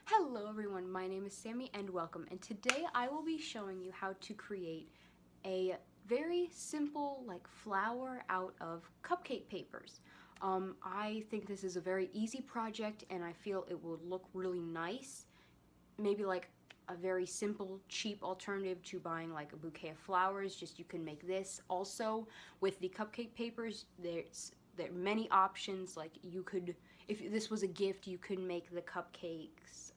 Hello everyone, my name is Sammy and welcome, and today I will be showing you how to create a very simple flower out of cupcake papers. I think this is a very easy project and I feel it will look really nice. Maybe like a very simple, cheap alternative to buying like a bouquet of flowers. Just you can make this. Also with the cupcake papers, there are many options. Like you could, if this was a gift, you could make the cupcakes,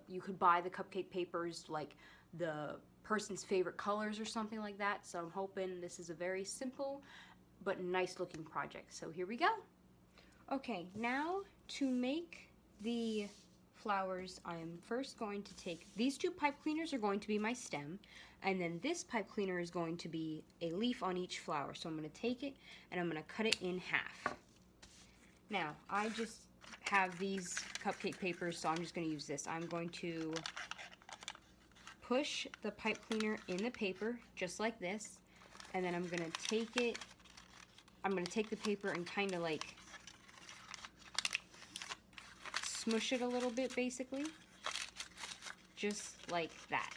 you could buy the cupcake papers like the person's favorite colors or something like that. So I'm hoping this is a very simple but nice looking project. So here we go. Okay, now to make the flowers, I am first going to take, these two pipe cleaners are going to be my stem, and then this pipe cleaner is going to be a leaf on each flower. So I'm going to take it and I'm going to cut it in half. Now, I just have these cupcake papers, so I'm just going to use this. I'm going to push the pipe cleaner in the paper, just like this, and then I'm going to take it, I'm going to take the paper and kind of like smush it a little bit, basically, just like that.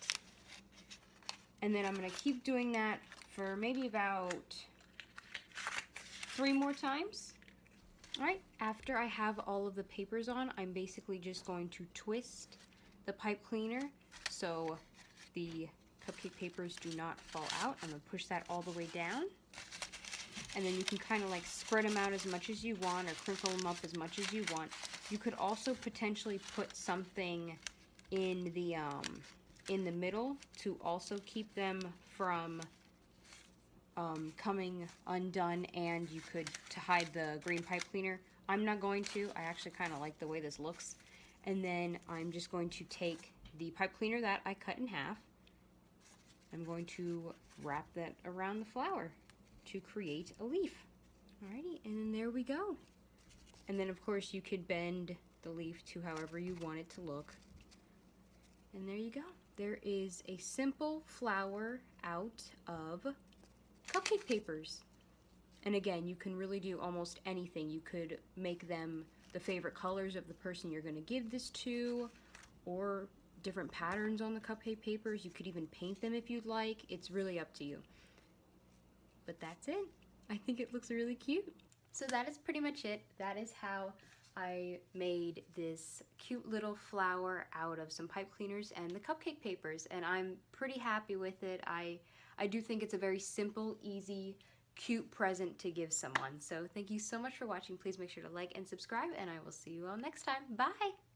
And then I'm going to keep doing that for maybe about 3 more times. Alright, after I have all of the papers on, I'm basically just going to twist the pipe cleaner so the cupcake papers do not fall out. I'm going to push that all the way down. And then you can kind of like spread them out as much as you want or crinkle them up as much as you want. You could also potentially put something in the middle to also keep them from coming undone, and you could to hide the green pipe cleaner. I'm not going to. I actually kind of like the way this looks. And then I'm just going to take the pipe cleaner that I cut in half. I'm going to wrap that around the flower to create a leaf. Alrighty, and then there we go. And then of course you could bend the leaf to however you want it to look. And there you go. There is a simple flower out of cupcake papers. And again, you can really do almost anything. You could make them the favorite colors of the person you're going to give this to, or different patterns on the cupcake papers. You could even paint them if you'd like. It's really up to you. But that's it. I think it looks really cute. So that is pretty much it. That is how I made this cute little flower out of some pipe cleaners and the cupcake papers, and I'm pretty happy with it. I do think it's a very simple, easy, cute present to give someone. So thank you so much for watching. Please make sure to like and subscribe, and I will see you all next time. Bye!